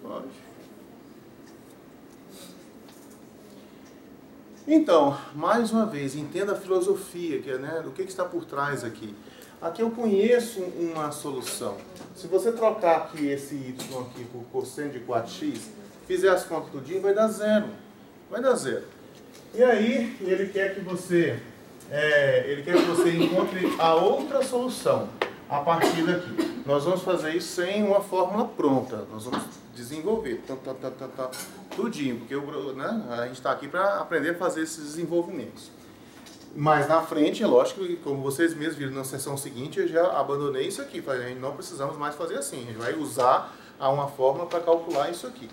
Pode. Então, mais uma vez, entenda a filosofia, que é, né, do que está por trás aqui. Aqui eu conheço uma solução. Se você trocar aqui esse y aqui por cosseno de 4x, fizer as contas tudinho, vai dar zero. Vai dar zero. E aí, ele quer que você encontre a outra solução a partir daqui. Nós vamos fazer isso sem uma fórmula pronta. Nós vamos desenvolver tudinho, porque né, a gente está aqui para aprender a fazer esses desenvolvimentos. Mas na frente, é lógico que, como vocês mesmos viram na sessão seguinte, eu já abandonei isso aqui. Falei, não precisamos mais fazer assim. A gente vai usar uma fórmula para calcular isso aqui.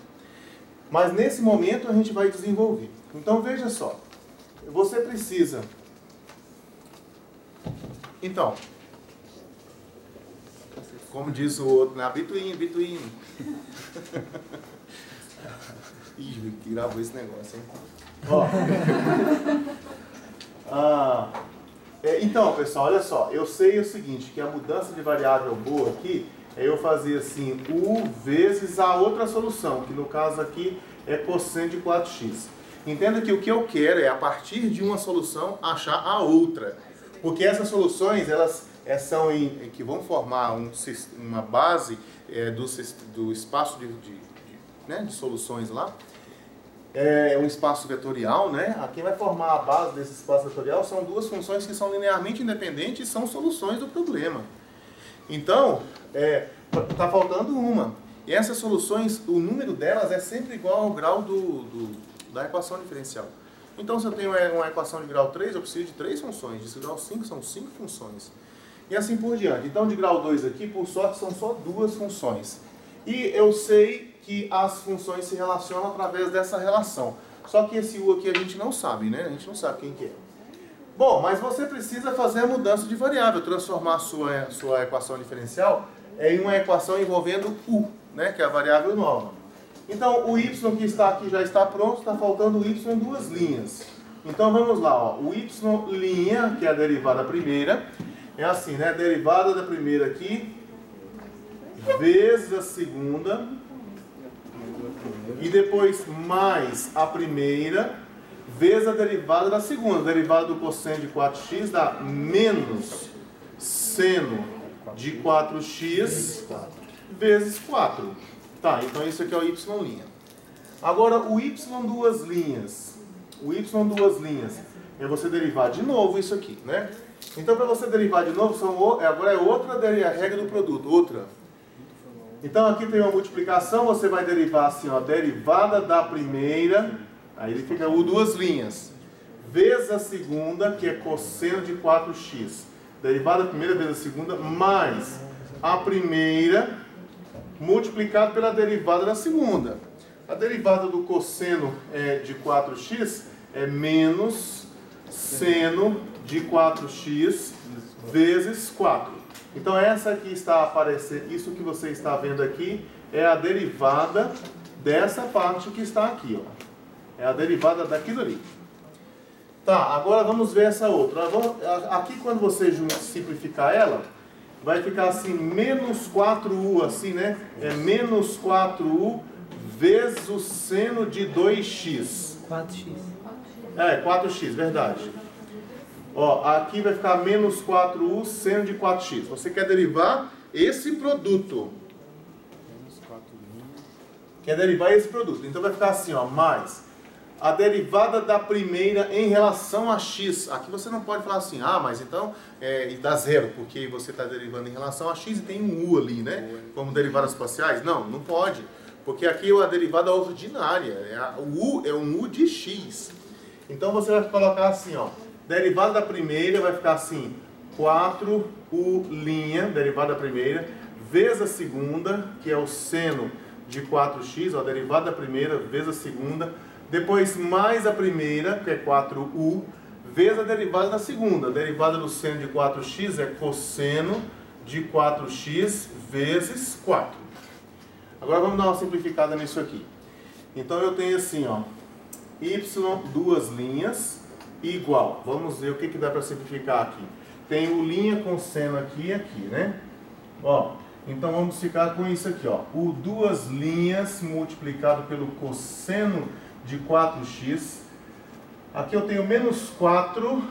Mas nesse momento a gente vai desenvolver. Então veja só. Você precisa... Então, como diz o outro, né? Bituíno. Ih, que gravou esse negócio, hein? Ó. Então, pessoal, olha só. Eu sei o seguinte, que a mudança de variável boa aqui é eu fazer assim, u vezes a outra solução, que no caso aqui é cosseno de 4x. Entenda que o que eu quero é, a partir de uma solução, achar a outra. Porque essas soluções, elas são que vão formar uma base do espaço de soluções lá. É um espaço vetorial, né? Quem vai formar a base desse espaço vetorial são duas funções que são linearmente independentes e são soluções do problema. Então, está faltando uma. E essas soluções, o número delas é sempre igual ao grau da equação diferencial. Então, se eu tenho uma equação de grau 3, eu preciso de 3 funções. De grau 5, são 5 funções. E assim por diante. Então, de grau 2 aqui, por sorte, são só 2 funções. E eu sei que as funções se relacionam através dessa relação. Só que esse u aqui a gente não sabe, né? A gente não sabe quem que é. Bom, mas você precisa fazer a mudança de variável, transformar a sua equação diferencial em uma equação envolvendo u, né? Que é a variável nova. Então, o y que está aqui já está pronto, está faltando o y em 2 linhas. Então, vamos lá, ó. O y' que é a derivada primeira, é assim, né? Derivada da primeira aqui, vezes a segunda, e depois mais a primeira, vezes a derivada da segunda. A derivada do cosseno de 4x dá menos seno de 4x vezes 4. Tá, então isso aqui é o y'. Agora, o y duas linhas. O y duas linhas é você derivar de novo isso aqui, né? Então, para você derivar de novo, agora é outra regra do produto, outra. Então, aqui tem uma multiplicação, você vai derivar assim, ó, derivada da primeira, aí ele fica u duas linhas, vezes a segunda, que é cosseno de 4x. Derivada da primeira vezes a segunda, mais a primeira, multiplicado pela derivada da segunda. A derivada do cosseno de 4x é menos seno de 4x vezes 4. Então essa aqui está aparecendo, isso que você está vendo aqui é a derivada dessa parte que está aqui, ó. É a derivada daquilo ali. Tá, agora vamos ver essa outra. Aqui quando você simplificar ela, vai ficar assim, menos 4u, assim, né? É menos 4u vezes o seno de 2x. 4x. 4x, verdade. Ó, aqui vai ficar menos 4u seno de 4x. Você quer derivar esse produto. Quer derivar esse produto. Então vai ficar assim, ó, mais a derivada da primeira em relação a x. Aqui você não pode falar assim, mas então e dá zero, porque você está derivando em relação a x e tem um u ali, né? Como derivadas parciais. Não, não pode. Porque aqui é a derivada ordinária. O u é um u de x. Então você vai colocar assim, ó. Derivada da primeira vai ficar assim, 4u', derivada da primeira, vezes a segunda, que é o seno de 4x, ó, derivada da primeira vezes a segunda, depois mais a primeira, que é 4u, vezes a derivada da segunda. A derivada do seno de 4x é cosseno de 4x vezes 4. Agora vamos dar uma simplificada nisso aqui. Então eu tenho assim, ó, y duas linhas, igual. Vamos ver o que dá para simplificar aqui. Tem o linha com seno aqui e aqui, né? Ó, Então vamos ficar com isso aqui, ó. O duas linhas multiplicado pelo cosseno de 4x. Aqui eu tenho menos 4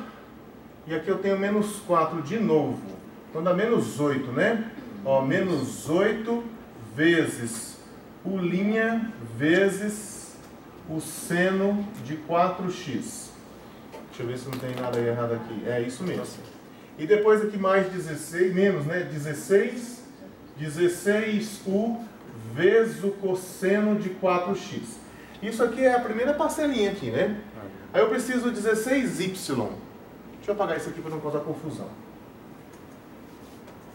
e aqui eu tenho menos 4 de novo. Então dá menos 8, né? Ó, menos 8 vezes o linha vezes o seno de 4x. Deixa eu ver se não tem nada errado aqui. É isso mesmo. E depois aqui mais 16, menos, né? 16u vezes o cosseno de 4x. Isso aqui é a primeira parcelinha aqui, né? Aí eu preciso de 16y. Deixa eu apagar isso aqui para não causar confusão.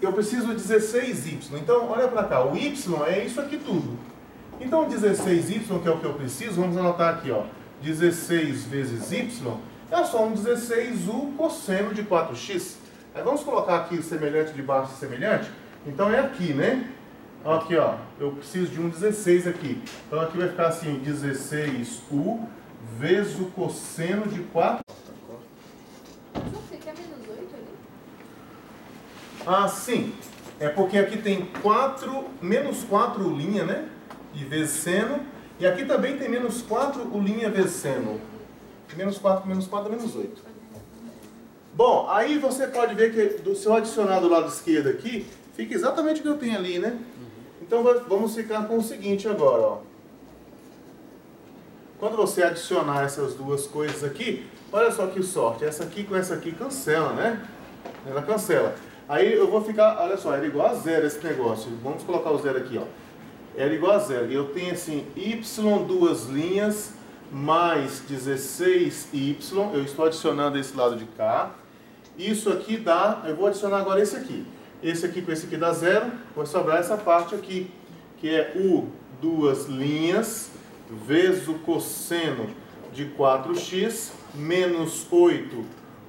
Eu preciso de 16y. Então, olha para cá. O y é isso aqui tudo. Então, 16y, que é o que eu preciso, vamos anotar aqui, ó. 16 vezes y é só um 16u cosseno de 4x. Aí vamos colocar aqui o semelhante de baixo semelhante. Então é aqui, né? Aqui, ó. Eu preciso de um 16 aqui. Então aqui vai ficar assim, 16u vezes o cosseno de 4. Você quer menos 8 ali? Ah, sim. É porque aqui tem 4, menos 4 linha, né? E vezes seno. E aqui também tem menos 4 o linha vezes seno. Menos 4 é menos 8. Bom, aí você pode ver que se eu adicionar do lado esquerdo aqui, fica exatamente o que eu tenho ali, né? Então vamos ficar com o seguinte agora, ó. Quando você adicionar essas duas coisas aqui, olha só que sorte. Essa aqui com essa aqui cancela, né? Ela cancela. Aí eu vou ficar, olha só, era igual a zero esse negócio. Vamos colocar o zero aqui, ó. Era igual a zero. E eu tenho assim, y duas linhas mais 16y. Eu estou adicionando esse lado de cá. Isso aqui dá, eu vou adicionar agora esse aqui. Esse aqui com esse aqui dá zero. Vai sobrar essa parte aqui, que é u duas linhas vezes o cosseno de 4x menos 8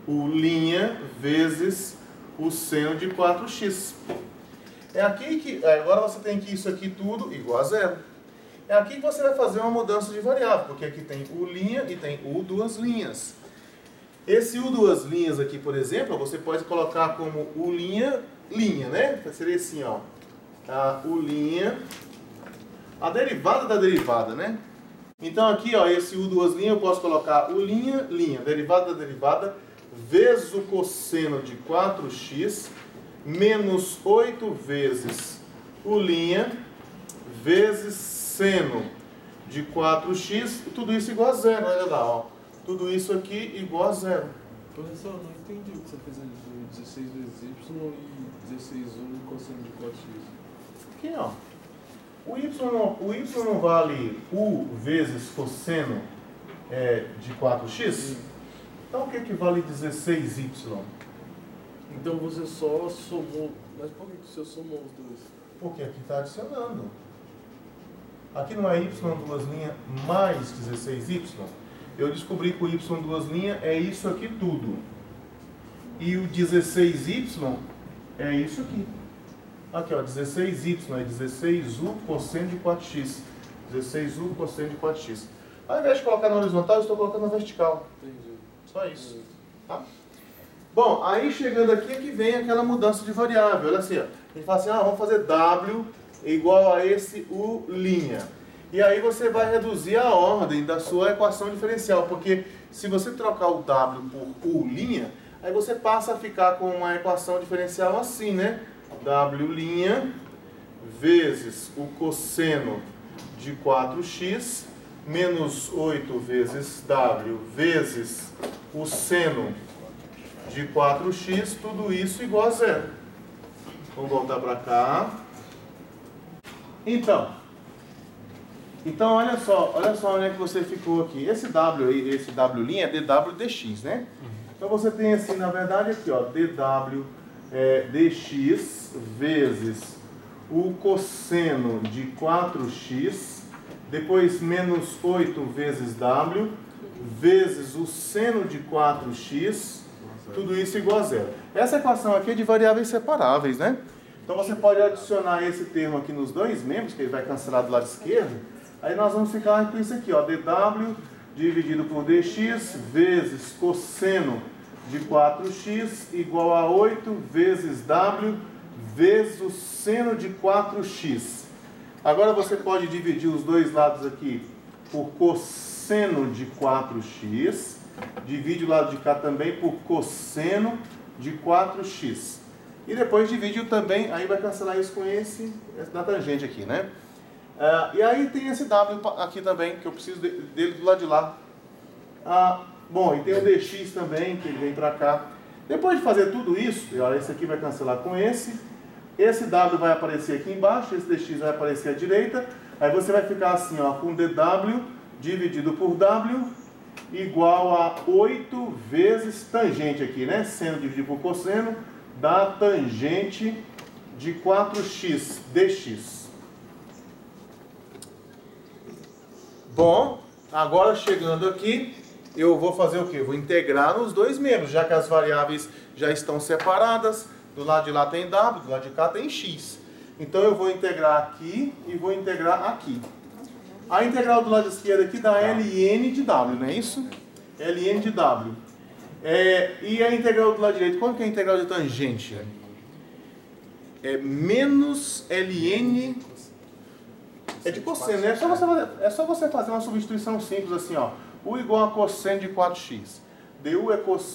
o linha vezes o seno de 4x. É aqui que, agora você tem que isso aqui tudo igual a zero. É aqui que você vai fazer uma mudança de variável, porque aqui tem u linha e tem u duas linhas. Esse u duas linhas aqui, por exemplo, você pode colocar como u linha, né? Seria assim, ó. A u linha, a derivada da derivada, né? Então aqui, ó, esse u duas linhas eu posso colocar u linha, derivada da derivada, vezes o cosseno de 4x, menos 8 vezes u linha, vezes seno de 4x, tudo isso igual a zero, olha lá, ó. Tudo isso aqui igual a zero. Professor, não entendi o que você fez ali do 16 vezes y e 16u cosseno de 4x. Aqui, ó. O y não vale u vezes cosseno de 4x? Sim. Então o que que vale 16y? Então você só somou. Mas por que você somou os dois? Porque aqui está adicionando. Aqui não é y duas linhas mais 16y. Eu descobri que o y duas linhas é isso aqui tudo. E o 16y é isso aqui. Aqui, ó, 16y é 16u cosseno de 4x. 16u cosseno de 4x. Ao invés de colocar na horizontal, eu estou colocando na vertical. Entendi. Só isso. Tá? Bom, aí chegando aqui é que vem aquela mudança de variável. Olha assim, ó. A gente fala assim, vamos fazer w igual a esse u'. E aí você vai reduzir a ordem da sua equação diferencial, porque se você trocar o w por u', aí você passa a ficar com uma equação diferencial assim, né? W' vezes o cosseno de 4x menos 8 vezes w vezes o seno de 4x, tudo isso igual a zero. Vamos voltar para cá. Então olha só onde é que você ficou aqui. Esse w aí, esse w' é dw dx, né? Então você tem assim, na verdade aqui, ó, dw dx vezes o cosseno de 4x, depois menos 8 vezes w, vezes o seno de 4x, tudo isso igual a zero. Essa equação aqui é de variáveis separáveis, né? Então você pode adicionar esse termo aqui nos dois membros, que ele vai cancelar do lado esquerdo. Aí nós vamos ficar com isso aqui, ó, dw dividido por dx vezes cosseno de 4x igual a 8 vezes w vezes o seno de 4x. Agora você pode dividir os dois lados aqui por cosseno de 4x. Divide o lado de cá também por cosseno de 4x. E depois divide também, aí vai cancelar isso com esse da tangente aqui, né? E aí tem esse W aqui também, que eu preciso dele do lado de lá. Bom, e tem o dx também, que ele vem para cá. Depois de fazer tudo isso, olha, esse aqui vai cancelar com esse. Esse W vai aparecer aqui embaixo, esse dx vai aparecer à direita. Aí você vai ficar assim, ó, com dw dividido por w igual a 8 vezes tangente aqui, né? Seno dividido por cosseno da tangente de 4x dx. Bom, agora chegando aqui, eu vou fazer o quê? Vou integrar nos dois membros, já que as variáveis já estão separadas. Do lado de lá tem w, do lado de cá tem x. Então eu vou integrar aqui e vou integrar aqui. A integral do lado esquerdo aqui dá ln de w, não é isso? ln de w. E a integral do lado direito, quanto que é a integral de tangente? É menos ln... É de cosseno, né? É só você fazer uma substituição simples assim, ó. U igual a cosseno de 4x. du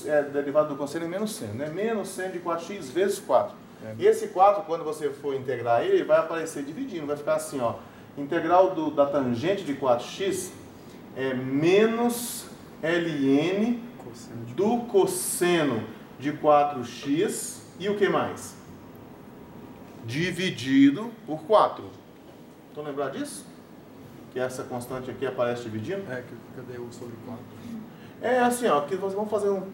é derivado do cosseno em menos seno, né? Menos seno de 4x vezes 4. E esse 4, quando você for integrar ele, vai aparecer dividindo. Vai ficar assim, ó. Integral da tangente de 4x é menos ln do cosseno de 4x e o que mais? Dividido por 4. Estão lembrados disso? Que essa constante aqui aparece dividindo? Cadê o sobre 4? É assim, ó, que vamos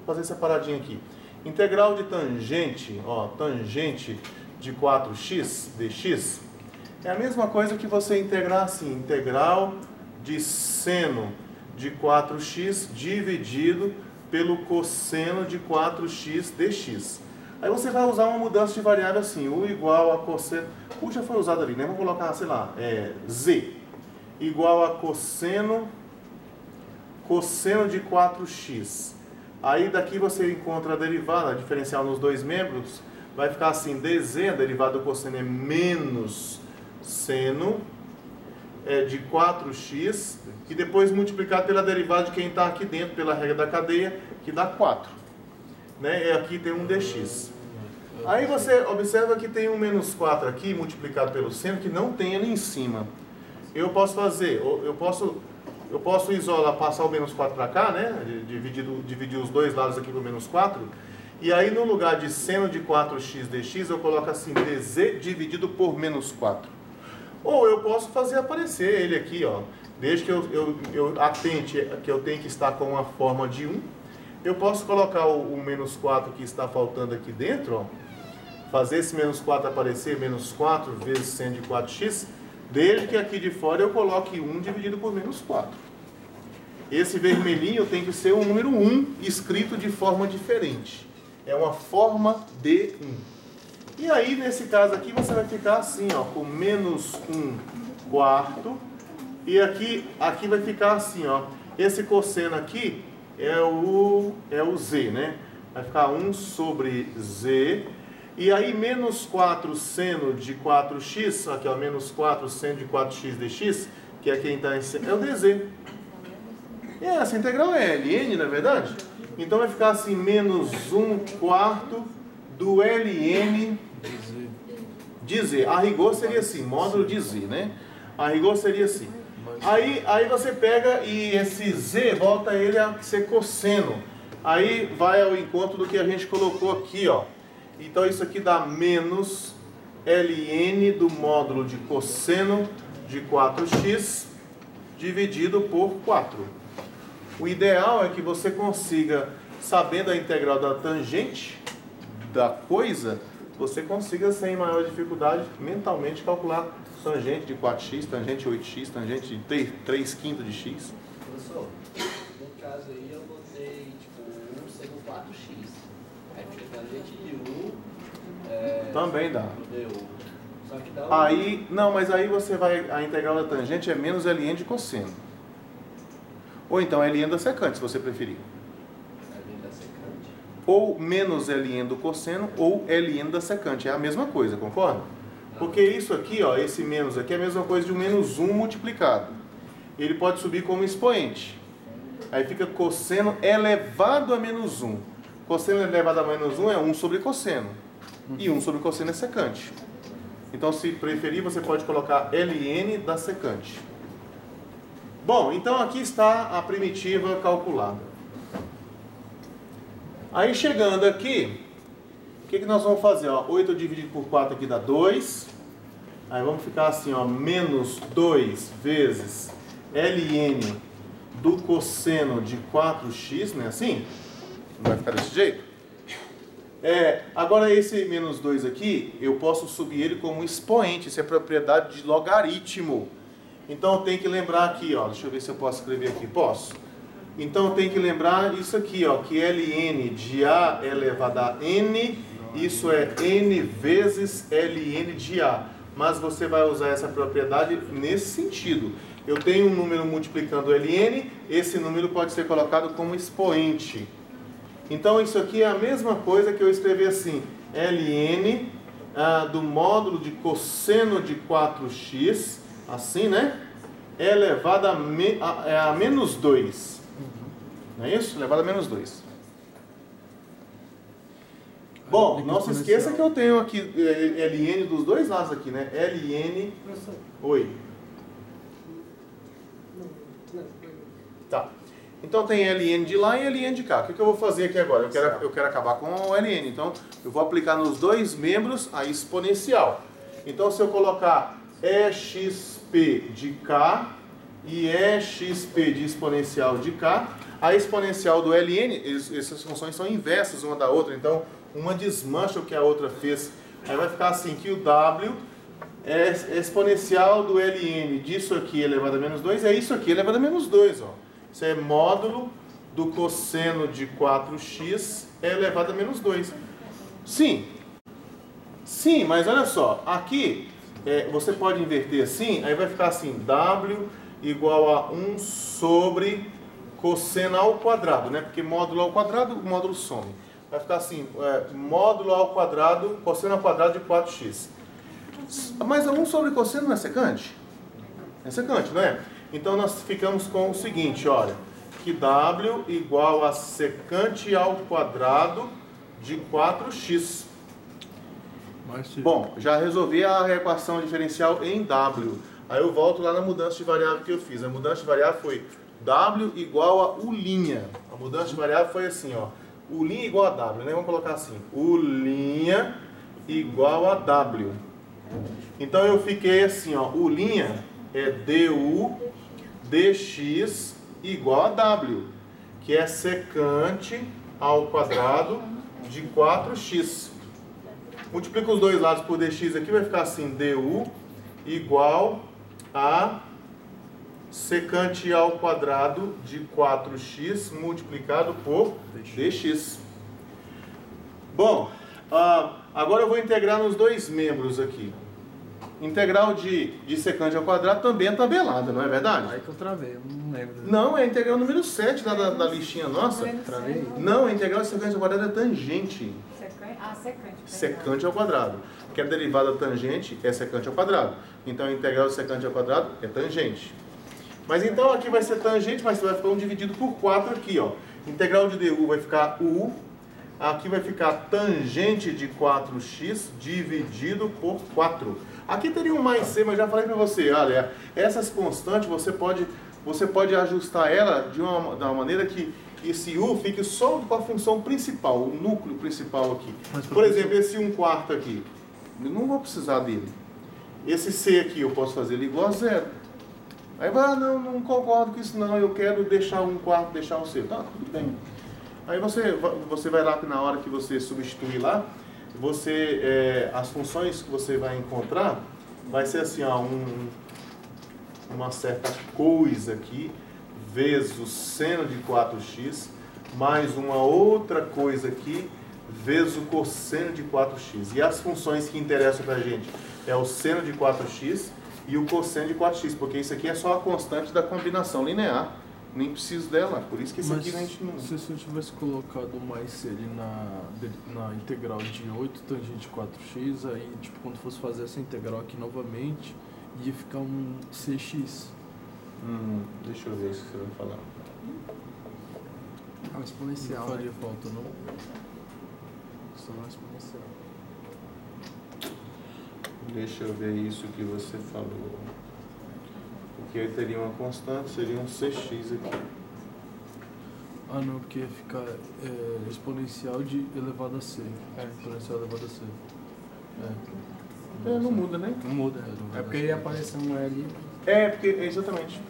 fazer separadinho aqui. Integral de tangente, ó, tangente de 4x dx é a mesma coisa que você integrar assim, integral de seno de 4x dividido pelo cosseno de 4x dx. Aí você vai usar uma mudança de variável assim, u igual a cosseno, u já foi usado ali, né? Vamos colocar, sei lá, z igual a cosseno de 4x. Aí daqui você encontra a derivada, a diferencial nos dois membros, vai ficar assim, dz, a derivada do cosseno é menos seno de 4x, e depois multiplicado pela derivada de quem está aqui dentro, pela regra da cadeia, que dá 4. Né? E aqui tem um dx. Aí você observa que tem um menos 4 aqui, multiplicado pelo seno, que não tem ali em cima. Eu posso fazer, eu posso isolar, passar o menos 4 para cá, né? Dividir os dois lados aqui por menos 4. E aí no lugar de seno de 4x dx, eu coloco assim, dz dividido por menos 4. Ou eu posso fazer aparecer ele aqui, ó. Desde que eu atente que eu tenho que estar com uma forma de 1. Eu posso colocar o menos 4 que está faltando aqui dentro, ó. Fazer esse menos 4 aparecer, menos 4 vezes seno de 4x. Desde que aqui de fora eu coloque 1 dividido por menos 4. Esse vermelhinho tem que ser o número 1 escrito de forma diferente. É uma forma de 1. E aí, nesse caso aqui, você vai ficar assim, ó, com menos 1 quarto. E aqui vai ficar assim, ó. Esse cosseno aqui é o z, né? Vai ficar 1 sobre z. E aí, menos 4 seno de 4x, aqui ó, menos 4 seno de 4x dx, que é quem está em cima, é o dz. E essa integral é ln, não é verdade? Então vai ficar assim, menos 1 quarto do ln de z. A rigor seria assim, módulo de z, né? A rigor seria assim. Aí você pega e esse z, volta ele a ser cosseno. Aí vai ao encontro do que a gente colocou aqui, ó. Então isso aqui dá menos ln do módulo de cosseno de 4x dividido por 4. O ideal é que você consiga, sabendo a integral da tangente da coisa, você consiga sem maior dificuldade mentalmente calcular tangente de 4x, tangente de 8x, tangente de 3/5 de x. Professor, no caso aí eu botei tipo 1 seno 4x. Aí fica tangente de 1. Também dá. Só que dá Aí, não, mas aí você vai, a integral da tangente é menos ln de cosseno. Ou então ln da secante, se você preferir. ln da secante. ou menos ln do cosseno ou ln da secante. É a mesma coisa, concorda? Porque isso aqui, ó, esse menos aqui é a mesma coisa de um menos 1 multiplicado. Ele pode subir como expoente. Aí fica cosseno elevado a menos 1. Cosseno elevado a menos 1 é 1 sobre cosseno. E 1 sobre cosseno é secante. Então, se preferir, você pode colocar ln da secante. Bom, então aqui está a primitiva calculada. Aí chegando aqui, o que nós vamos fazer? Ó, 8 dividido por 4 aqui dá 2. Aí vamos ficar assim, ó, menos 2 vezes ln do cosseno de 4x, não é assim? Não vai ficar desse jeito? Agora esse menos 2 aqui, eu posso subir ele como expoente, isso é propriedade de logaritmo. Então eu tenho que lembrar aqui, ó, deixa eu ver se eu posso escrever aqui, posso? Então eu tenho que lembrar isso aqui, ó, que ln de a elevado a n, isso é n vezes ln de a. Mas você vai usar essa propriedade nesse sentido. Eu tenho um número multiplicando ln, esse número pode ser colocado como expoente. Então isso aqui é a mesma coisa que eu escrever assim, ln do módulo de cosseno de 4x, assim, né? Elevado a menos 2. Não é isso? Elevado a menos 2. Bom, não se esqueça que eu tenho aqui ln dos dois lados aqui, né? ln... Oi. Tá. Então tem ln de lá e ln de cá. O que eu vou fazer aqui agora? Eu quero acabar com o ln. Então eu vou aplicar nos dois membros a exponencial. Então se eu colocar exp de k e exp de exponencial de k, a exponencial do ln, essas funções são inversas uma da outra. Então uma desmancha o que a outra fez. Aí vai ficar assim, que o w é exponencial do ln disso aqui elevado a menos 2, é isso aqui elevado a menos 2, ó. Isso é módulo do cosseno de 4x elevado a menos 2. Sim. Sim, mas olha só. Aqui, você pode inverter assim, aí vai ficar assim, w igual a 1 sobre cosseno ao quadrado, né? Porque módulo ao quadrado, o módulo some. Vai ficar assim, módulo ao quadrado, cosseno ao quadrado de 4x. Mas 1 sobre cosseno não é secante? É secante, não é? Então nós ficamos com o seguinte, olha, que w igual a secante ao quadrado de 4x. Bom, já resolvi a equação diferencial em w. Aí eu volto lá na mudança de variável que eu fiz. A mudança de variável foi w igual a u'. A mudança de variável foi assim, ó, u' igual a w, né? Vamos colocar assim, u' igual a w. Então eu fiquei assim, ó, u' é du dx igual a w, que é secante ao quadrado de 4x. Multiplica os dois lados por dx aqui, vai ficar assim, du igual a secante ao quadrado de 4x multiplicado por dx. Bom, agora eu vou integrar nos dois membros aqui. Integral de secante ao quadrado também é tabelada, não é verdade? Aí que eu travei, eu não lembro. Não, é a integral número 7 da listinha nossa. Travei? Não, a integral de secante ao quadrado é tangente. Secante. Secante ao quadrado. Porque a derivada tangente é secante ao quadrado. Então a integral de secante ao quadrado é tangente. Mas então aqui vai ser tangente, mas vai ficar 1 dividido por 4 aqui, ó. Integral de du vai ficar u. Aqui vai ficar tangente de 4x dividido por 4. Aqui teria um mais c, mas já falei para você, olha, essas constantes você pode ajustar ela de uma maneira que esse u fique só com a função principal, o núcleo principal aqui. Por exemplo, esse 1/4 aqui, eu não vou precisar dele. Esse c aqui eu posso fazer ele igual a 0. Aí vai, não concordo com isso não, eu quero deixar o 1/4, deixar o c. Tá, tudo bem. Aí você vai lá na hora que você substituir lá, as funções que você vai encontrar vai ser assim, ó, uma certa coisa aqui vezes o seno de 4x mais uma outra coisa aqui vezes o cosseno de 4x. E as funções que interessam pra gente é o seno de 4x e o cosseno de 4x, porque isso aqui é só a constante da combinação linear nem preciso dela, por isso que esse Mas aqui a gente não... se eu tivesse colocado mais C ali na integral de 8 tangente 4x, aí tipo, quando fosse fazer essa integral aqui novamente, ia ficar um CX. Deixa eu ver isso que você vai falar. É um exponencial. Não faria falta, não? Só não é exponencial. Deixa eu ver isso que você falou. Porque aí teria uma constante, seria um CX aqui. Ah não, porque ia ficar exponencial de elevado a C. Exponencial elevado a C. Não muda, né? Não muda. É porque ia aparecer um L. Porque, exatamente.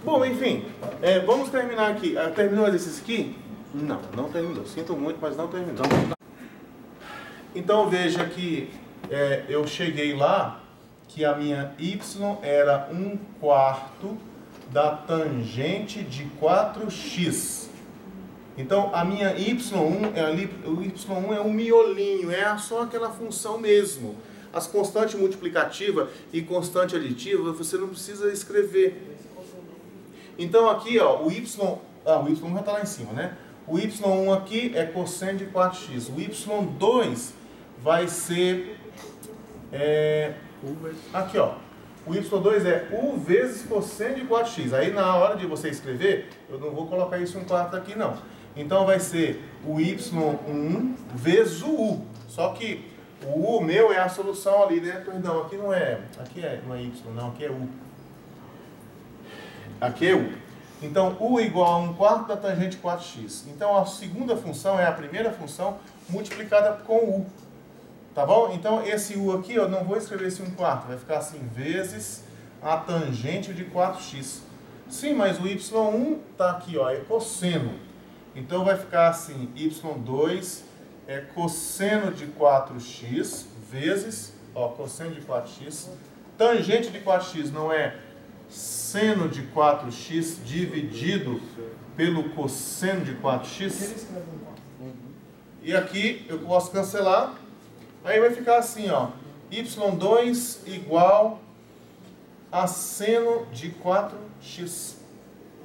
Bom, enfim, vamos terminar aqui. Terminou o exercício aqui? Não terminou. Sinto muito, mas não terminou. Então veja que eu cheguei lá que a minha y era 1/4 da tangente de 4x. Então a minha y1 o y1 é um miolinho, é só aquela função mesmo. As constantes multiplicativa e constante aditiva você não precisa escrever. Então aqui ó, o y já está lá em cima, né? O y1 aqui é cosseno de 4x. O y2 vai ser aqui ó, o y2 é u vezes cosseno de 4x. Aí na hora de você escrever, eu não vou colocar isso 1/4 aqui não. Então vai ser o y1 vezes o u. Só que o u meu é a solução ali, né? Perdão, aqui não é y não, aqui é u. Aqui é u. Então u igual a 1/4 da tangente de 4x. Então a segunda função é a primeira função multiplicada com u. Tá bom? Então esse u aqui, eu não vou escrever esse 1/4, vai ficar assim, vezes a tangente de 4x. Sim, mas o y1 tá aqui, ó, é cosseno. Então vai ficar assim, y2 é cosseno de 4x vezes, ó, cosseno de 4x. Tangente de 4x não é seno de 4x dividido pelo cosseno de 4x. E aqui eu posso cancelar. Aí vai ficar assim, ó, y2 igual a seno de 4x.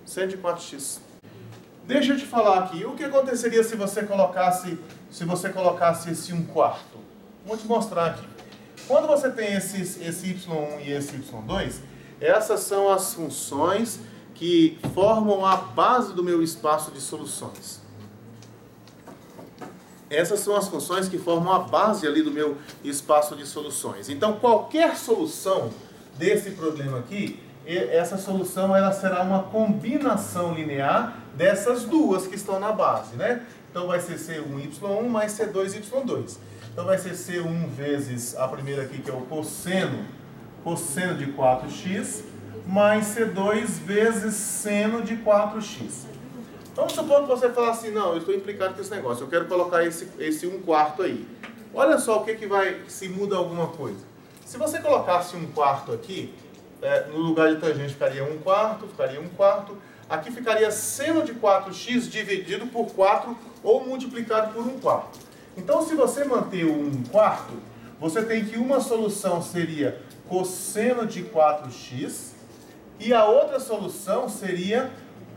Seno de 4x. Deixa eu te falar aqui, o que aconteceria se você colocasse esse 1/4? Vou te mostrar aqui. Quando você tem esse y1 e esse y2, essas são as funções que formam a base do meu espaço de soluções. Essas são as funções que formam a base ali do meu espaço de soluções. Então, qualquer solução desse problema aqui, essa solução ela será uma combinação linear dessas duas que estão na base, né? Então, vai ser C1y1 mais C2y2. Então, vai ser C1 vezes a primeira aqui, que é o cosseno de 4x, mais C2 vezes seno de 4x. Vamos supor que você fala assim, não, eu estou implicado com esse negócio, eu quero colocar esse 1/4 aí. Olha só o que vai, se muda alguma coisa. Se você colocasse 1/4 aqui, no lugar de tangente ficaria 1/4, aqui ficaria seno de 4x dividido por 4 ou multiplicado por 1/4. Então se você manter o 1/4, você tem que uma solução seria cosseno de 4x e a outra solução seria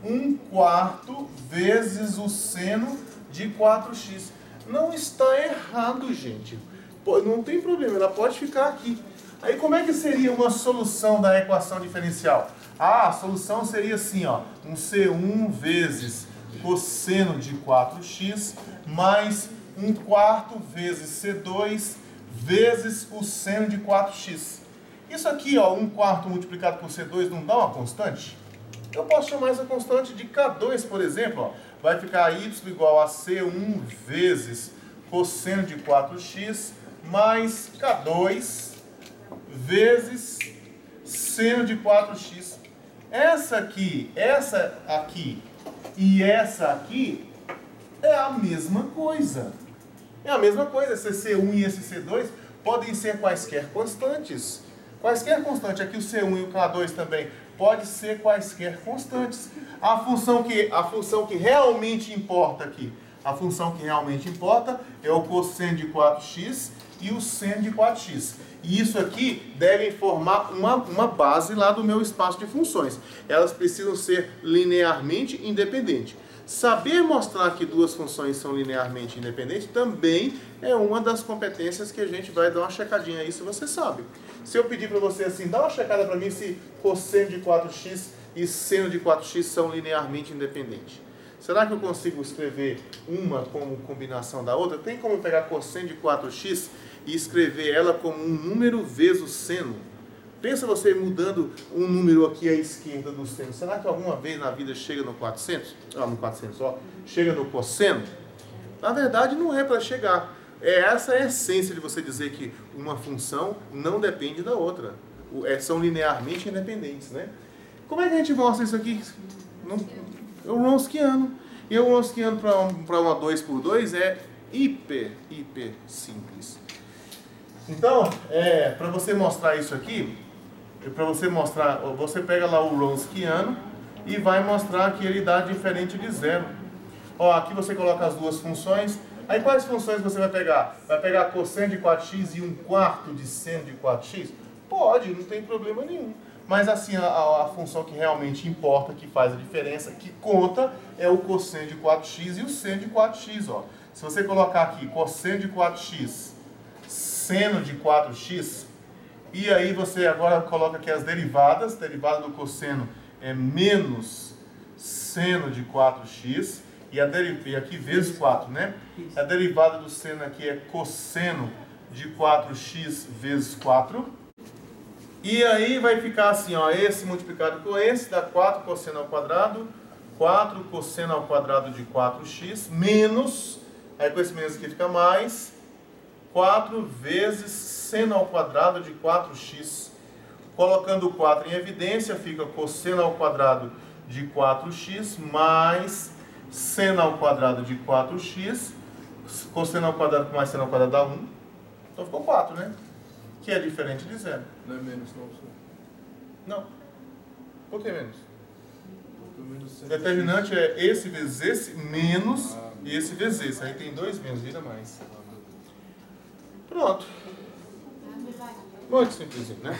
1/4 vezes o seno de 4x. Não está errado, gente. Não tem problema, ela pode ficar aqui. Aí como é que seria uma solução da equação diferencial? A solução seria assim, ó, um C1 vezes cosseno de 4x mais 1/4 vezes C2 vezes o seno de 4x. Isso aqui, ó, 1/4 multiplicado por C2 não dá uma constante? Eu posso chamar essa constante de K2, por exemplo. Ó. Vai ficar y igual a C1 vezes cosseno de 4x mais K2 vezes seno de 4x. Essa aqui e essa aqui é a mesma coisa. É a mesma coisa. Esse C1 e esse C2 podem ser quaisquer constantes. Quaisquer constantes. Aqui o C1 e o K2 também pode ser quaisquer constantes. A função que realmente importa aqui, a função que realmente importa é o cosseno de 4x e o seno de 4x. E isso aqui deve formar uma base lá do meu espaço de funções. Elas precisam ser linearmente independentes. Saber mostrar que duas funções são linearmente independentes também é uma das competências que a gente vai dar uma checadinha aí, se você sabe. Se eu pedir para você assim, dá uma checada para mim se cosseno de 4x e seno de 4x são linearmente independentes. Será que eu consigo escrever uma como combinação da outra? Tem como pegar cosseno de 4x e escrever ela como um número vezes o seno? Pensa você mudando um número aqui à esquerda do seno. Será que alguma vez na vida chega no 400? No 400 só. Chega no cosseno? Na verdade, não é para chegar. Essa é a essência de você dizer que uma função não depende da outra. São linearmente independentes, né? Como é que a gente mostra isso aqui? É o Wronskiano. E o Wronskiano para uma 2x2 é hiper simples. Então, para você mostrar isso aqui, você pega lá o Wronskiano e vai mostrar que ele dá diferente de zero. Ó, aqui você coloca as duas funções. Aí quais funções você vai pegar? Vai pegar cosseno de 4x e 1/4 de seno de 4x? Pode, não tem problema nenhum. Mas assim, a função que realmente importa, que faz a diferença, que conta, é o cosseno de 4x e o seno de 4x. Ó. Se você colocar aqui cosseno de 4x, seno de 4x, e aí você agora coloca aqui as derivadas. Derivada do cosseno é menos seno de 4x, e aqui vezes 4, né? A derivada do seno aqui é cosseno de 4x vezes 4. E aí vai ficar assim, ó, esse multiplicado com esse, dá 4 cosseno ao quadrado, 4 cosseno ao quadrado de 4x, menos, aí com esse menos aqui fica mais, 4 vezes seno ao quadrado de 4x. Colocando o 4 em evidência, fica cosseno ao quadrado de 4x mais seno ao quadrado de 4x. Cosseno ao quadrado com mais seno ao quadrado dá 1. Então ficou 4, né? Que é diferente de zero. Não é menos, não, senhor. Não. Por que menos? Porque o menos O determinante é esse vezes esse, menos esse vezes esse. Aí tem 2 menos, vira mais. Pronto. Muito simplesinho, né?